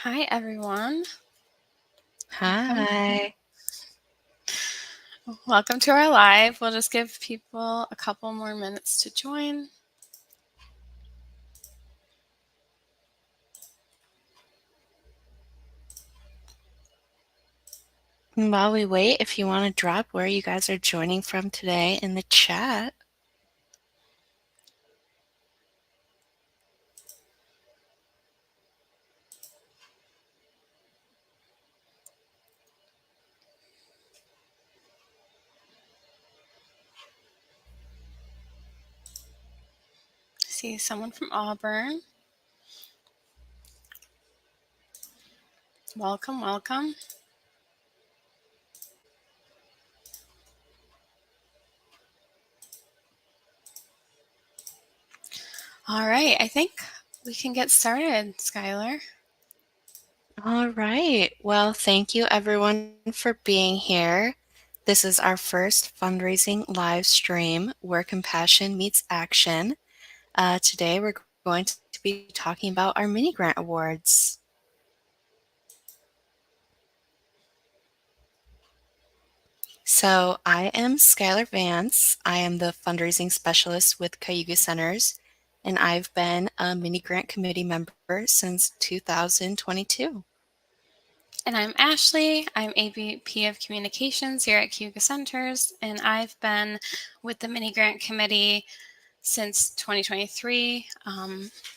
Hi, everyone. Hi. Welcome to our live. We'll just give people a couple more minutes to join. While we wait, if you want to drop where you guys are joining from today in the chat. See someone from Auburn. Welcome, welcome. All right, I think we can get started, Skylar. All right. Well, thank you everyone for being here. This is our first fundraising live stream where compassion meets action. Today we're going to be talking about our mini grant awards. So I am Skylar Vance. I am the fundraising specialist with Cayuga Centers, and I've been a mini grant committee member since 2022. And I'm Ashley. I'm AVP of Communications here at Cayuga Centers, and I've been with the Mini Grant Committee since 2023,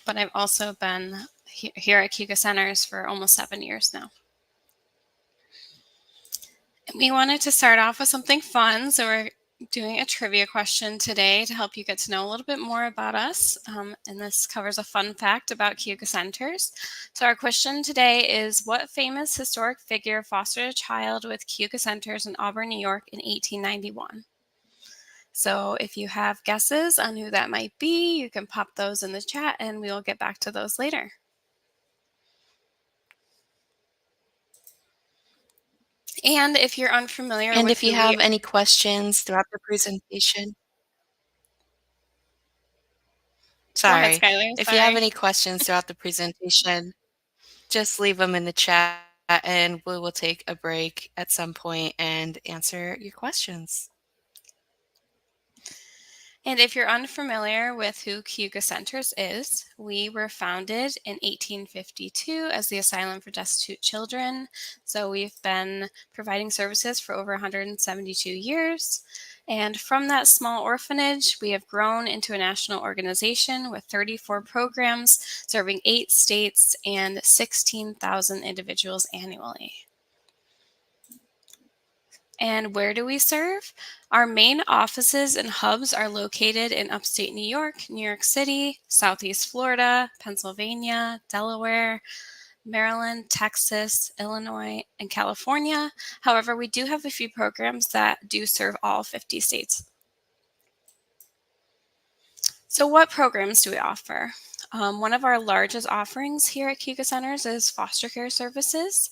but I've also been here at Cayuga Centers for almost 7 years now. We wanted to start off with something fun, so we're doing a trivia question today to help you get to know a little bit more about us, and this covers a fun fact about Cayuga Centers. So our question today is, what famous historic figure fostered a child with Cayuga Centers in Auburn, New York in 1891? So if you have guesses on who that might be, you can pop those in the chat and we will get back to those later. And if you're unfamiliar And with if you who have any questions throughout the presentation, Go ahead, sorry, Skylar. if you have Sorry. any questions throughout the presentation, just leave them in the chat and we will take a break at some point and answer your questions. And if you're unfamiliar with who Cayuga Centers is, we were founded in 1852 as the Asylum for Destitute Children. So we've been providing services for over 172 years. And from that small orphanage, we have grown into a national organization with 34 programs serving 8 states and 16,000 individuals annually. And where do we serve? Our main offices and hubs are located in upstate New York City, Southeast Florida, Pennsylvania, Delaware, Maryland, Texas, Illinois, and California. However, we do have a few programs that do serve all 50 states. So what programs do we offer? One of our largest offerings here at Cayuga Centers is foster care services,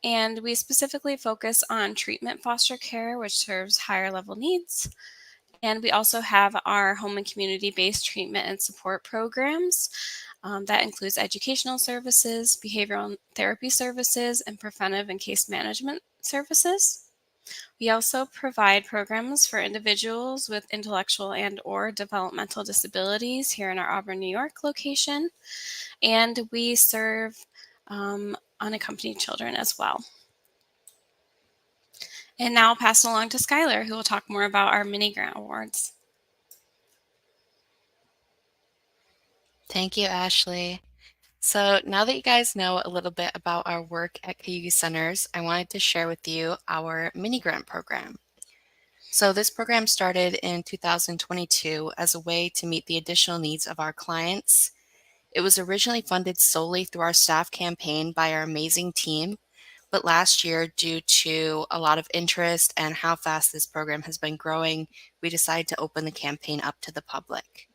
and we specifically focus on treatment foster care, which serves higher level needs. And we also have our home and community-based treatment and support programs. That includes educational services, behavioral therapy services, and preventive and case management services. We also provide programs for individuals with intellectual and/or developmental disabilities here in our Auburn, New York location, and we serve unaccompanied children as well. And now I'll pass it along to Skylar, who will talk more about our mini grant awards. Thank you, Ashley. So now that you guys know a little bit about our work at Cayuga Centers, I wanted to share with you our mini grant program. So this program started in 2022 as a way to meet the additional needs of our clients. It was originally funded solely through our staff campaign by our amazing team, but last year, due to a lot of interest and how fast this program has been growing, we decided to open the campaign up to the public.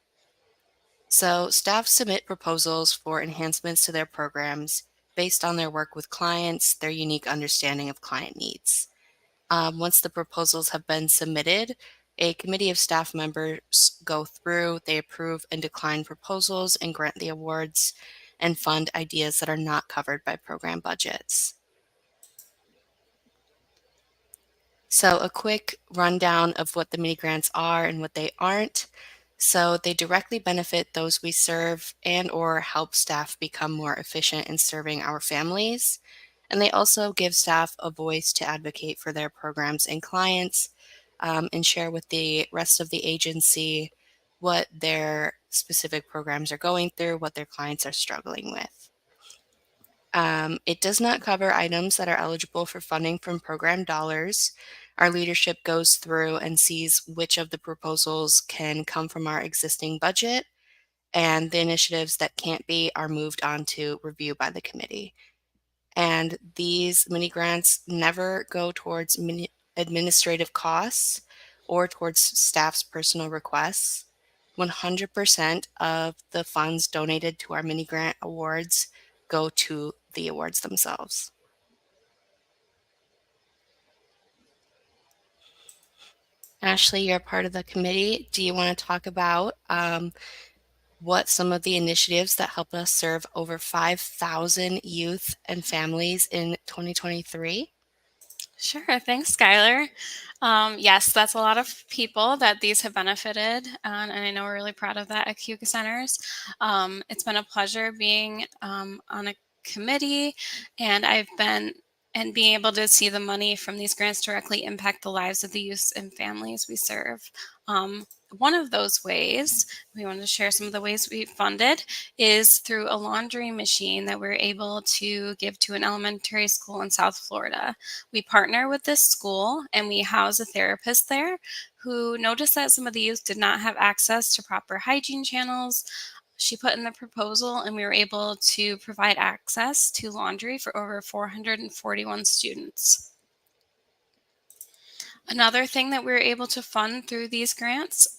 So staff submit proposals for enhancements to their programs based on their work with clients, their unique understanding of client needs. Once the proposals have been submitted, a committee of staff members go through, they approve and decline proposals and grant the awards. and fund ideas that are not covered by program budgets. So a quick rundown of what the mini grants are and what they aren't. So they directly benefit those we serve and or help staff become more efficient in serving our families. And they also give staff a voice to advocate for their programs and clients, and share with the rest of the agency what their specific programs are going through, what their clients are struggling with. It does not cover items that are eligible for funding from program dollars. Our leadership goes through and sees which of the proposals can come from our existing budget, and the initiatives that can't be are moved on to review by the committee. And these mini grants never go towards administrative costs or towards staff's personal requests. 100% of the funds donated to our mini grant awards go to the awards themselves. Ashley, you're part of the committee. Do you want to talk about what some of the initiatives that help us serve over 5,000 youth and families in 2023? Sure. Thanks, Skylar. Yes, that's a lot of people that these have benefited, and I know we're really proud of that at Cayuga Centers. It's been a pleasure being on a committee, and being able to see the money from these grants directly impact the lives of the youth and families we serve. One of those ways, we wanted to share some of the ways we funded, is through a laundry machine that we're able to give to an elementary school in South Florida. We partner with this school and we house a therapist there who noticed that some of the youth did not have access to proper hygiene channels. She put in the proposal and we were able to provide access to laundry for over 441 students. Another thing that we were able to fund through these grants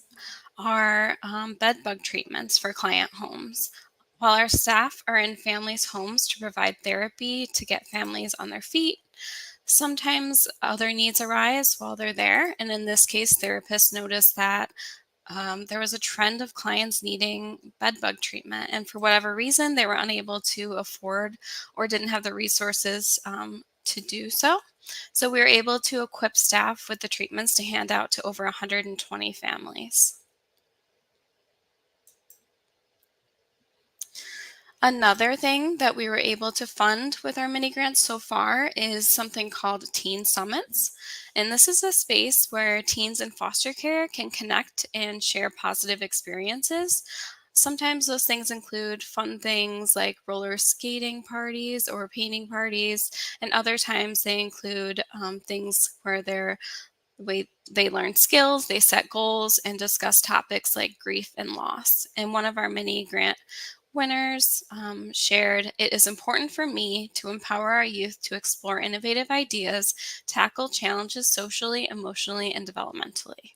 are bed bug treatments for client homes. While our staff are in families' homes to provide therapy to get families on their feet, sometimes other needs arise while they're there. And in this case, therapists noticed that there was a trend of clients needing bed bug treatment. And for whatever reason, they were unable to afford or didn't have the resources to do so. So we were able to equip staff with the treatments to hand out to over 120 families. Another thing that we were able to fund with our mini grants so far is something called Teen Summits. And this is a space where teens in foster care can connect and share positive experiences. Sometimes those things include fun things like roller skating parties or painting parties, and other times they include things where they learn skills, they set goals, and discuss topics like grief and loss. And one of our mini grant winners shared, "It is important for me to empower our youth to explore innovative ideas, tackle challenges socially, emotionally, and developmentally."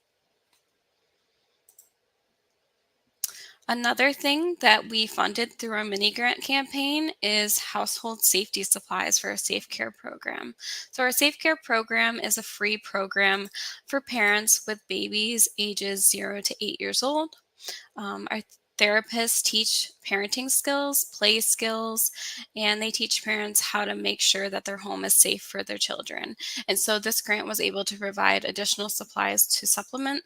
Another thing that we funded through our mini grant campaign is household safety supplies for our Safe Care program. So our Safe Care program is a free program for parents with babies ages 0 to 8 years old. Our therapists teach parenting skills, play skills, and they teach parents how to make sure that their home is safe for their children. And so this grant was able to provide additional supplies to supplement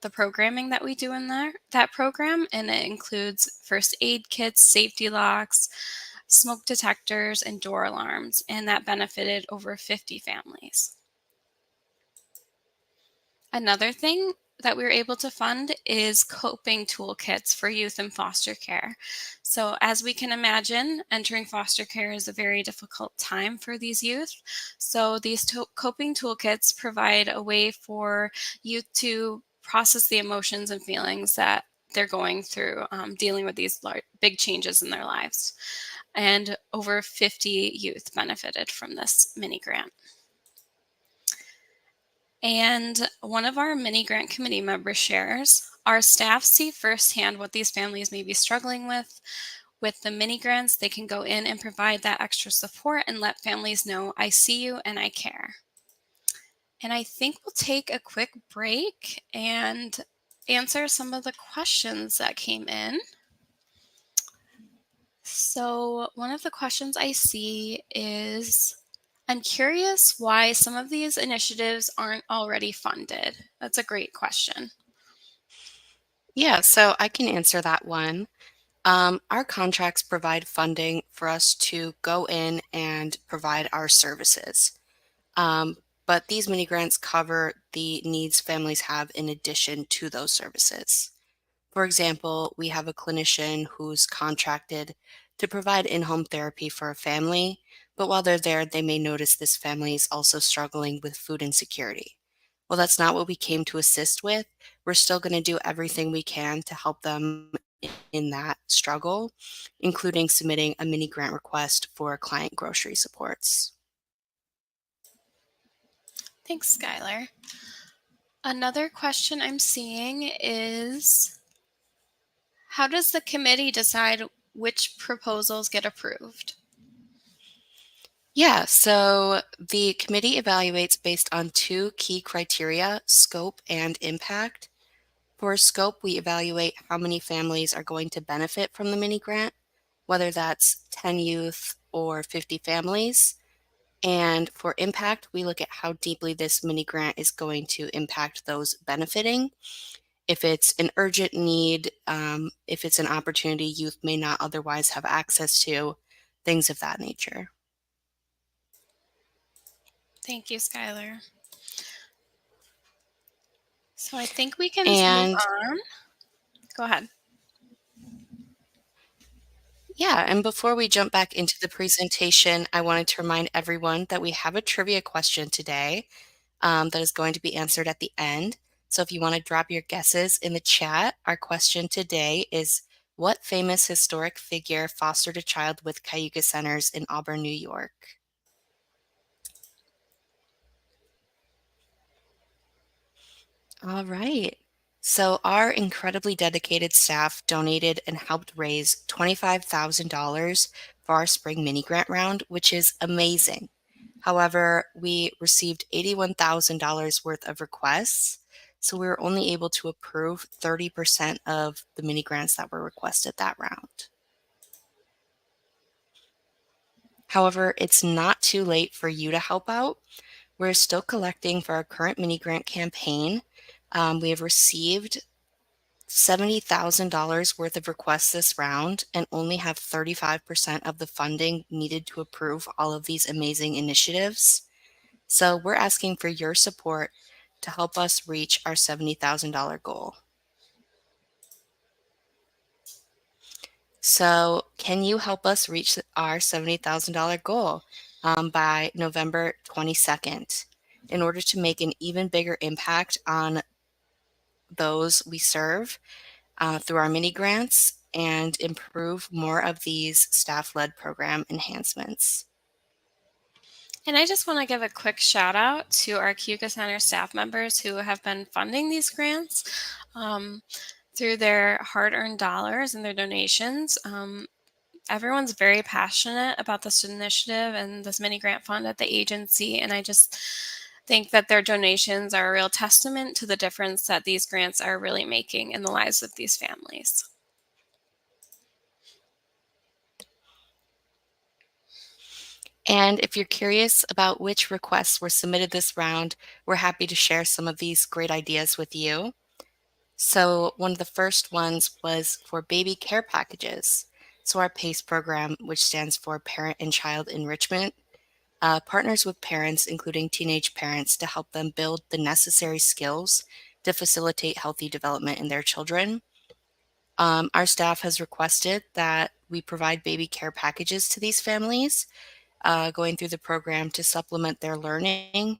the programming that we do in that program, and it includes first aid kits, safety locks, smoke detectors, and door alarms, and that benefited over 50 families. Another thing that we were able to fund is coping toolkits for youth in foster care. So as we can imagine, entering foster care is a very difficult time for these youth. So these coping toolkits provide a way for youth to process the emotions and feelings that they're going through, dealing with these big changes in their lives. And over 50 youth benefited from this mini grant. And one of our mini grant committee members shares, "Our staff see firsthand what these families may be struggling with. With the mini grants, they can go in and provide that extra support and let families know, 'I see you and I care.'" And I think we'll take a quick break and answer some of the questions that came in. So, one of the questions I see is I'm curious why some of these initiatives aren't already funded. That's a great question. Yeah, so I can answer that one. Our contracts provide funding for us to go in and provide our services. Um, but these mini grants cover the needs families have in addition to those services. For example, we have a clinician who's contracted to provide in home therapy for a family, but while they're there, they may notice this family is also struggling with food insecurity. Well, that's not what we came to assist with. We're still going to do everything we can to help them in that struggle, including submitting a mini grant request for client grocery supports. Thanks, Skylar. Another question I'm seeing is how does the committee decide which proposals get approved? Yeah, so the committee evaluates based on two key criteria, scope and impact. For scope, we evaluate how many families are going to benefit from the mini grant, whether that's 10 youth or 50 families. And for impact, we look at how deeply this mini grant is going to impact those benefiting. If it's an urgent need, if it's an opportunity youth may not otherwise have access to, things of that nature. Thank you, Skylar. So I think we can move And on. Go ahead. yeah, and before we jump back into the presentation, I wanted to remind everyone that we have a trivia question today that is going to be answered at the end. So if you want to drop your guesses in the chat, our question today is what famous historic figure fostered a child with Cayuga Centers in Auburn, New York? All right. So our incredibly dedicated staff donated and helped raise $25,000 for our spring mini grant round, which is amazing. However, we received $81,000 worth of requests, so we were only able to approve 30% of the mini grants that were requested that round. However, it's not too late for you to help out. We're still collecting for our current mini grant campaign. We have received $70,000 worth of requests this round and only have 35% of the funding needed to approve all of these amazing initiatives. So we're asking for your support to help us reach our $70,000 goal. So can you help us reach our $70,000 goal by November 22nd in order to make an even bigger impact on those we serve through our mini grants and improve more of these staff-led program enhancements? And I just want to give a quick shout out to our Cayuga Center staff members who have been funding these grants um, through their hard earned dollars and their donations. Everyone's very passionate about this initiative and this mini grant fund at the agency. And I just think that their donations are a real testament to the difference that these grants are really making in the lives of these families. And if you're curious about which requests were submitted this round, we're happy to share some of these great ideas with you. So one of the first ones was for baby care packages. So our PACE program, which stands for Parent and Child Enrichment, partners with parents, including teenage parents, to help them build the necessary skills to facilitate healthy development in their children. Our staff has requested that we provide baby care packages to these families, going through the program to supplement their learning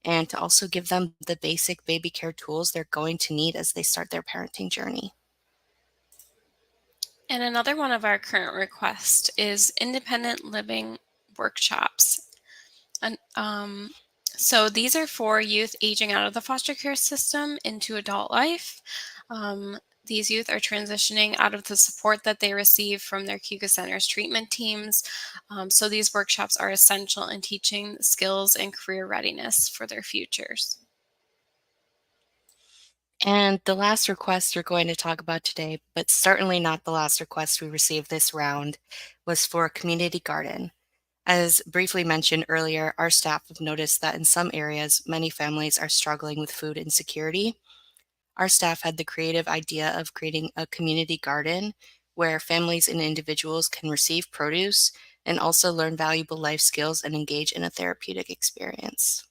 and to also give them the basic baby care tools they're going to need as they start their parenting journey. And another one of our current requests is independent living workshops. And so these are for youth aging out of the foster care system into adult life. These youth are transitioning out of the support that they receive from their Cayuga Centers treatment teams. So these workshops are essential in teaching skills and career readiness for their futures. And the last request we're going to talk about today, but certainly not the last request we received this round, was for a community garden. As briefly mentioned earlier, our staff have noticed that in some areas, many families are struggling with food insecurity. Our staff had the creative idea of creating a community garden where families and individuals can receive produce and also learn valuable life skills and engage in a therapeutic experience.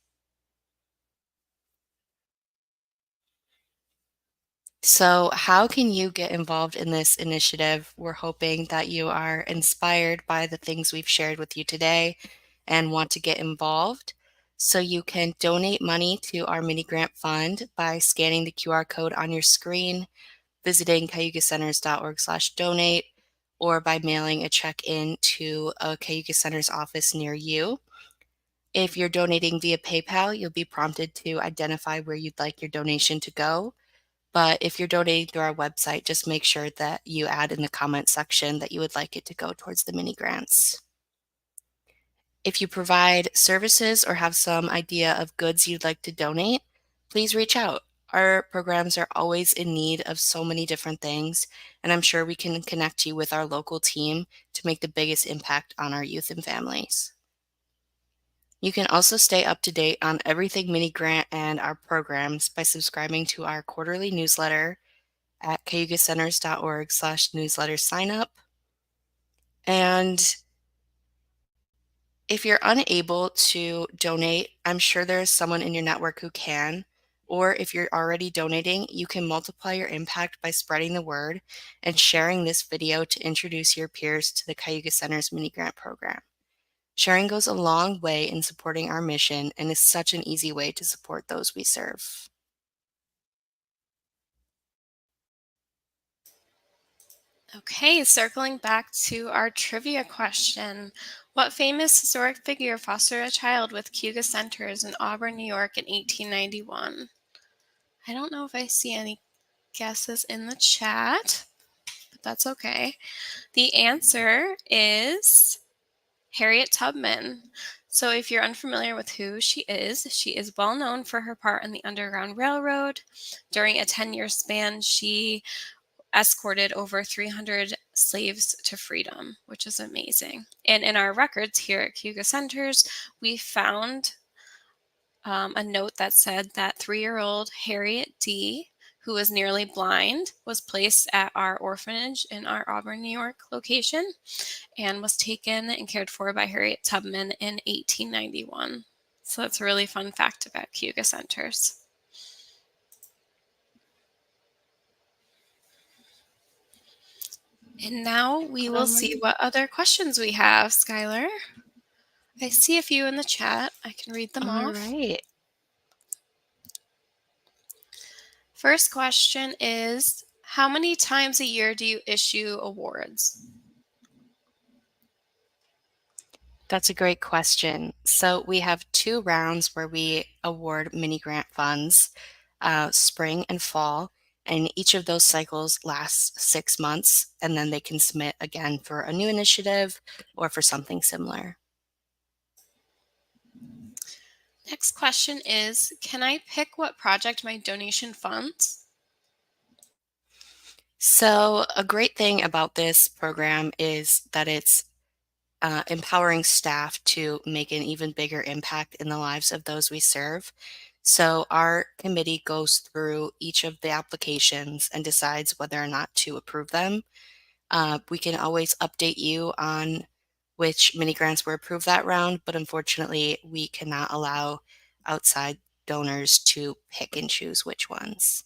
So, how can you get involved in this initiative? We're hoping that you are inspired by the things we've shared with you today and want to get involved. So, you can donate money to our mini grant fund by scanning the QR code on your screen, visiting cayugacenters.org/donate, or by mailing a check in to a Cayuga Centers office near you. If you're donating via PayPal, you'll be prompted to identify where you'd like your donation to go. But if you're donating through our website, just make sure that you add in the comment section that you would like it to go towards the mini grants. If you provide services or have some idea of goods you'd like to donate, please reach out. Our programs are always in need of so many different things, and I'm sure we can connect you with our local team to make the biggest impact on our youth and families. You can also stay up to date on everything mini grant and our programs by subscribing to our quarterly newsletter at cayugacenters.org/newsletter sign up. And if you're unable to donate, I'm sure there's someone in your network who can. Or if you're already donating, you can multiply your impact by spreading the word and sharing this video to introduce your peers to the Cayuga Centers Mini-Grant Program. Sharing goes a long way in supporting our mission and is such an easy way to support those we serve. Okay, circling back to our trivia question. What famous historic figure fostered a child with Cayuga Centers in Auburn, New York in 1891? I don't know if I see any guesses in the chat, but that's okay. The answer is Harriet Tubman. So if you're unfamiliar with who she is well known for her part in the Underground Railroad. During a 10-year span, she escorted over 300 slaves to freedom, which is amazing. And in our records here at Cayuga Centers, we found a note that said that 3-year-old Harriet D., who was nearly blind, was placed at our orphanage in our Auburn, New York location and was taken and cared for by Harriet Tubman in 1891. So that's a really fun fact about Cayuga Centers. And now we will see what other questions we have, Skylar. I see a few in the chat. I can read them All off. right. First question is, how many times a year do you issue awards? That's a great question. So we have 2 rounds where we award mini grant funds, spring and fall, and each of those cycles lasts 6 months, and then they can submit again for a new initiative or for something similar. Next question is, can I pick what project my donation funds? So a great thing about this program is that it's empowering staff to make an even bigger impact in the lives of those we serve. So our committee goes through each of the applications and decides whether or not to approve them. We can always update you on which mini grants were approved that round, but unfortunately, we cannot allow outside donors to pick and choose which ones.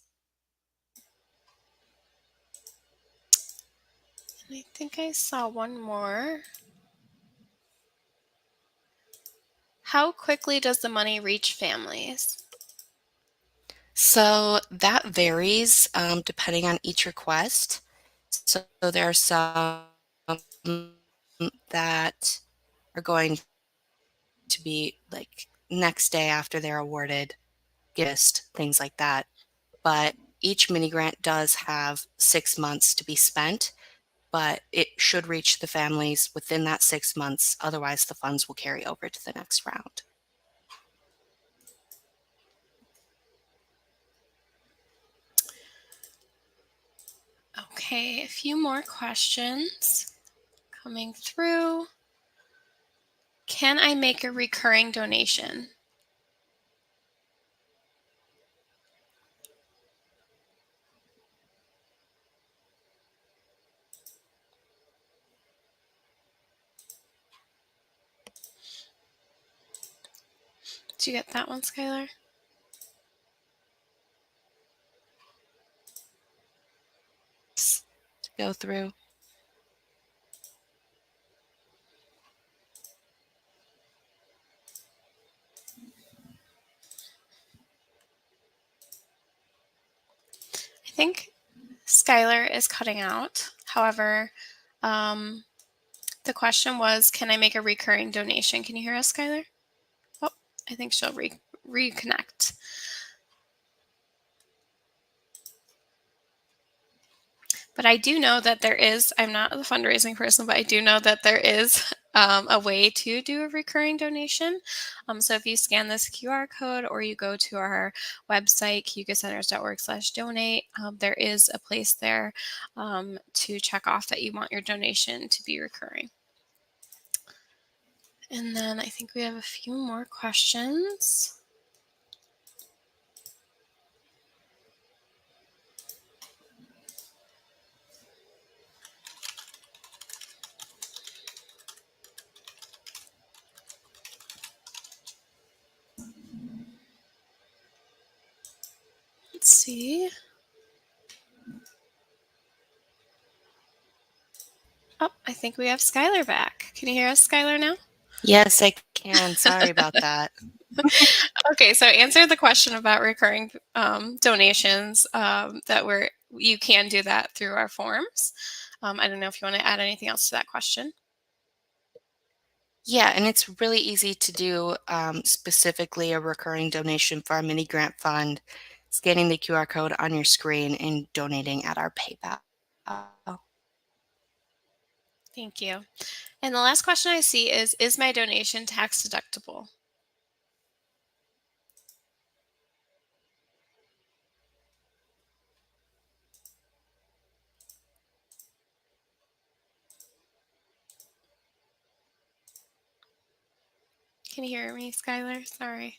I think I saw one more. How quickly does the money reach families? So that varies depending on each request. So there are some that are going to be like next day after they're awarded, gift, things like that. But each mini grant does have 6 months to be spent, but it should reach the families within that 6 months. Otherwise, the funds will carry over to the next round. Okay, a few more questions coming through. Can I make a recurring donation? Did you get that one, Skylar? To go through. I think Skylar is cutting out. However, the question was, can I make a recurring donation? Can you hear us, Skylar? Oh, I think she'll reconnect. But I do know that there is, I'm not a fundraising person, but I do know that there is a way to do a recurring donation. So if you scan this QR code or you go to our website, cayugacenters.org/donate, there is a place there to check off that you want your donation to be recurring. And then I think we have a few more questions. Let's see. Oh, I think we have Skylar back. Can you hear us, Skylar, now? Yes, I can. Sorry about that. Okay, so answer the question about recurring donations you can do that through our forms. I don't know if you want to add anything else to that question. Yeah, and it's really easy to do specifically a recurring donation for our mini grant fund, scanning the QR code on your screen and donating at our PayPal. Thank you. And the last question I see is my donation tax deductible? Can you hear me, Skylar? Sorry.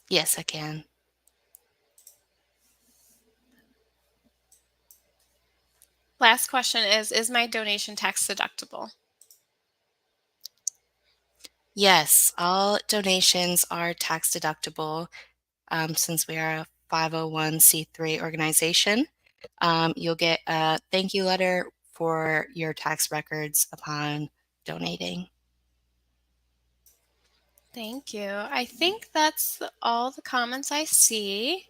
Yes, I can. Last question is my donation tax deductible? Yes, all donations are tax deductible since we are a 501c3 organization. You'll get a thank you letter for your tax records upon donating. Thank you. I think that's all the comments I see.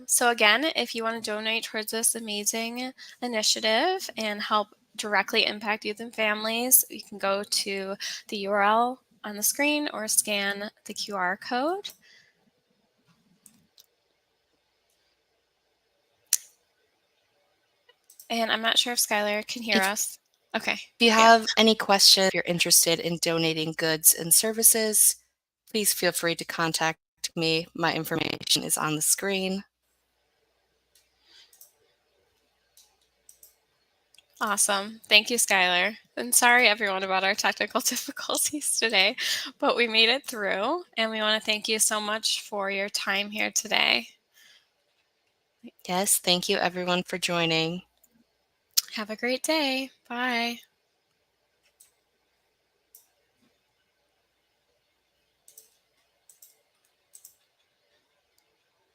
So again, if you want to donate towards this amazing initiative and help directly impact youth and families, you can go to the URL on the screen or scan the QR code. And I'm not sure if Skylar can hear If us. Okay. you Yeah. have any questions, if you're interested in donating goods and services, please feel free to contact me. My information is on the screen. Awesome. Thank you, Skylar. And sorry, everyone, about our technical difficulties today, but we made it through. And we want to thank you so much for your time here today. Yes, thank you everyone for joining. Have a great day. Bye.